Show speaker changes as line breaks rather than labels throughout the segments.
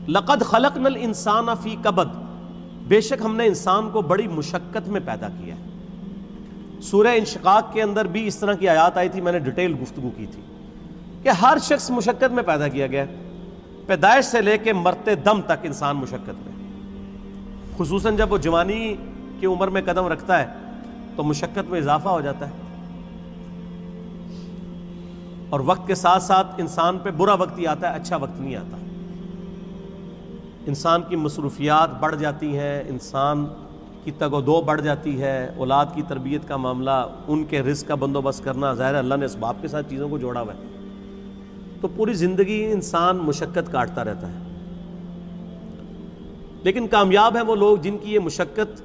لقد خلقنا الانسان فی کبد، بے شک ہم نے انسان کو بڑی مشقت میں پیدا کیا ہے۔ سورہ انشقاق کے اندر بھی اس طرح کی آیات آئی تھی، میں نے ڈیٹیل گفتگو کی تھی کہ ہر شخص مشقت میں پیدا کیا گیا ہے، پیدائش سے لے کے مرتے دم تک انسان مشقت میں، خصوصاً جب وہ جوانی کی عمر میں قدم رکھتا ہے تو مشقت میں اضافہ ہو جاتا ہے، اور وقت کے ساتھ ساتھ انسان پہ برا وقت ہی آتا ہے، اچھا وقت نہیں آتا۔ انسان کی مصروفیات بڑھ جاتی ہیں، انسان کی تگ و دو بڑھ جاتی ہے، اولاد کی تربیت کا معاملہ، ان کے رزق کا بندوبست کرنا، ظاہر ہے اللہ نے اسباب کے ساتھ چیزوں کو جوڑا ہوا ہے، تو پوری زندگی انسان مشقت کاٹتا رہتا ہے۔ لیکن کامیاب ہیں وہ لوگ جن کی یہ مشقت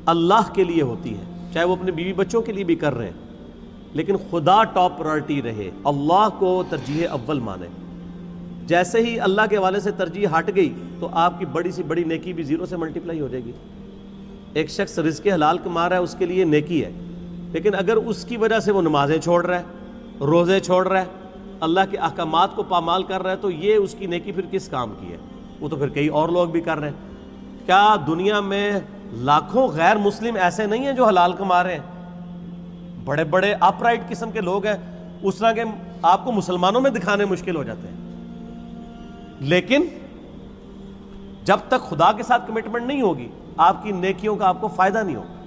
اللہ کے لیے ہوتی ہے، چاہے وہ اپنے بیوی بچوں کے لیے بھی کر رہے ہیں، لیکن خدا ٹاپ پرائرٹی رہے، اللہ کو ترجیح اول مانے۔ جیسے ہی اللہ کے حوالے سے ترجیح ہٹ گئی تو آپ کی بڑی سی بڑی نیکی بھی زیرو سے ملٹیپلائی ہو جائے گی۔ ایک شخص رزق حلال کما رہا ہے، اس کے لیے نیکی ہے، لیکن اگر اس کی وجہ سے وہ نمازیں چھوڑ رہا ہے، روزے چھوڑ رہا ہے، اللہ کے احکامات کو پامال کر رہا ہے، تو یہ اس کی نیکی پھر کس کام کی ہے؟ وہ تو پھر کئی اور لوگ بھی کر رہے ہیں۔ کیا دنیا میں لاکھوں غیر مسلم ایسے نہیں ہیں جو حلال کما رہے ہیں؟ بڑے بڑے اپ رائٹ قسم کے لوگ ہیں، اس طرح کے آپ کو مسلمانوں میں دکھانے مشکل ہو جاتے ہیں، لیکن جب تک خدا کے ساتھ کمٹمنٹ نہیں ہوگی آپ کی نیکیوں کا آپ کو فائدہ نہیں ہوگا۔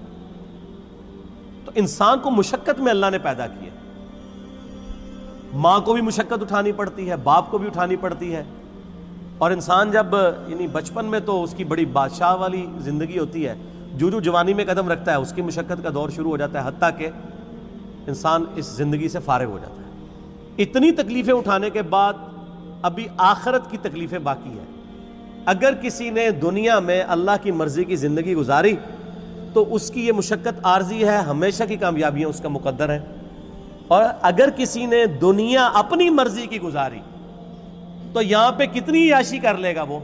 تو انسان کو مشقت میں اللہ نے پیدا کیا، ماں کو بھی مشقت اٹھانی پڑتی ہے، باپ کو بھی اٹھانی پڑتی ہے، اور انسان جب یعنی بچپن میں تو اس کی بڑی بادشاہ والی زندگی ہوتی ہے، جو جوانی میں قدم رکھتا ہے اس کی مشقت کا دور شروع ہو جاتا ہے، حتیٰ کہ انسان اس زندگی سے فارغ ہو جاتا ہے۔ اتنی تکلیفیں اٹھانے کے بعد ابھی آخرت کی تکلیفیں باقی ہیں۔ اگر کسی نے دنیا میں اللہ کی مرضی کی زندگی گزاری تو اس کی یہ مشقت عارضی ہے، ہمیشہ کی کامیابیاں اس کا مقدر ہیں، اور اگر کسی نے دنیا اپنی مرضی کی گزاری تو یہاں پہ کتنی عیاشی کر لے گا، وہ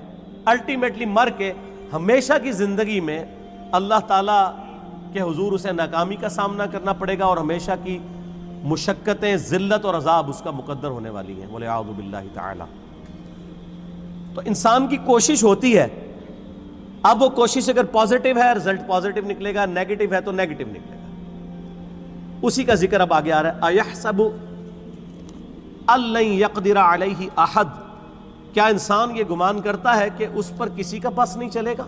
الٹیمیٹلی مر کے ہمیشہ کی زندگی میں اللہ تعالیٰ کے حضور اسے ناکامی کا سامنا کرنا پڑے گا، اور ہمیشہ کی مشقتیں، ذلت اور عذاب اس کا مقدر ہونے والی ہیں، وَلِعَوْذُ بِاللَّهِ تعالی۔ تو انسان کی کوشش ہوتی ہے، اب وہ کوشش اگر پازیٹیو ہے رزلٹ پازیٹیو نکلے گا، نیگیٹو ہے تو نیگیٹو نکلے گا۔ اسی کا ذکر اب آگے آ رہا ہے، أَيَحْسَبُ أَن لَّن يَقْدِرَ عَلَيْهِ أَحَدٌ، کیا انسان یہ گمان کرتا ہے کہ اس پر کسی کا بس نہیں چلے گا؟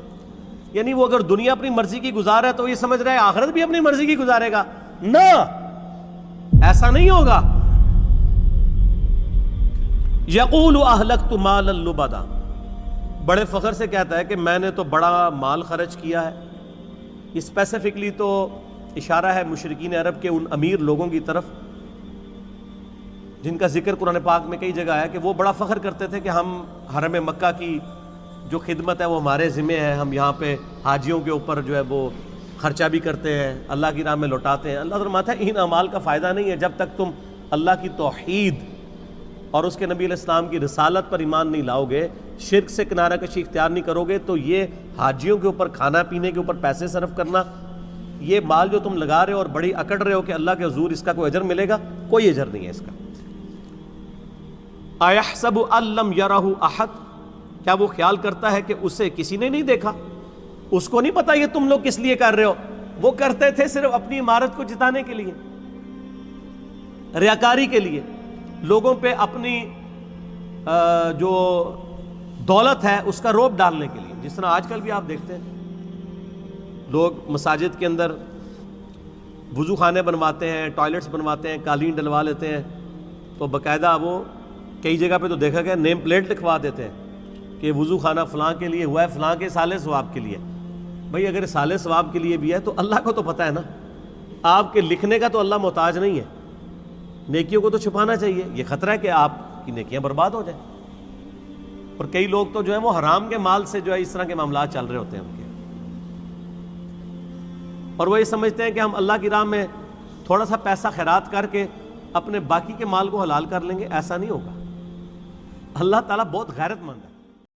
یعنی وہ اگر دنیا اپنی مرضی کی گزار ہے تو یہ سمجھ رہا ہے آخرت بھی اپنی مرضی کی گزارے گا، نہ، ایسا نہیں ہوگا۔ یقول اہلکت مالا لبدا، بڑے فخر سے کہتا ہے کہ میں نے تو بڑا مال خرچ کیا ہے۔ اسپیسیفکلی تو اشارہ ہے مشرکین عرب کے ان امیر لوگوں کی طرف جن کا ذکر قرآن پاک میں کئی جگہ ہے کہ وہ بڑا فخر کرتے تھے کہ ہم حرم مکہ کی جو خدمت ہے وہ ہمارے ذمہ ہے، ہم یہاں پہ حاجیوں کے اوپر جو ہے وہ خرچہ بھی کرتے ہیں، اللہ کی راہ میں لوٹاتے ہیں۔ اللہ فرماتا ہے ان اعمال کا فائدہ نہیں ہے جب تک تم اللہ کی توحید اور اس کے نبی علیہ السلام کی رسالت پر ایمان نہیں لاؤ گے، شرک سے کنارہ کشی اختیار نہیں کرو گے، تو یہ حاجیوں کے اوپر کھانا پینے کے اوپر پیسے صرف کرنا، یہ مال جو تم لگا رہے ہو اور بڑی اکڑ رہے ہو کہ اللہ کے حضور اس کا کوئی اجر ملے گا، کوئی اجر نہیں ہے اس کا۔ اَيَحْسَبُ أَن لَّمْ يَرَهُ أَحَدٌ، کیا وہ خیال کرتا ہے کہ اسے کسی نے نہیں دیکھا؟ اس کو نہیں پتا یہ تم لوگ کس لیے کر رہے ہو، وہ کرتے تھے صرف اپنی عمارت کو جتانے کے لیے، ریاکاری کے لیے، لوگوں پہ اپنی جو دولت ہے اس کا روب ڈالنے کے لیے۔ جس طرح آج کل بھی آپ دیکھتے ہیں لوگ مساجد کے اندر وضو خانے بنواتے ہیں، ٹوائلٹس بنواتے ہیں، قالین ڈلوا لیتے ہیں، تو باقاعدہ وہ کئی جگہ پہ تو دیکھا گیا نیم پلیٹ لکھوا دیتے ہیں کہ وضو خانہ فلاں کے لیے ہوا ہے، فلاں کے سالے ثواب کے لیے۔ بھئی اگر سالے ثواب کے لیے بھی ہے تو اللہ کو تو پتہ ہے نا، آپ کے لکھنے کا تو اللہ محتاج نہیں ہے، نیکیوں کو تو چھپانا چاہیے، یہ خطرہ ہے کہ آپ کی نیکیاں برباد ہو جائیں۔ اور کئی لوگ تو جو ہے وہ حرام کے مال سے جو ہے اس طرح کے معاملات چل رہے ہوتے ہیں ان کے، اور وہ یہ سمجھتے ہیں کہ ہم اللہ کی راہ میں تھوڑا سا پیسہ خیرات کر کے اپنے باقی کے مال کو حلال کر لیں گے، ایسا نہیں ہوگا۔ اللہ تعالیٰ بہت غیرت مند ہے۔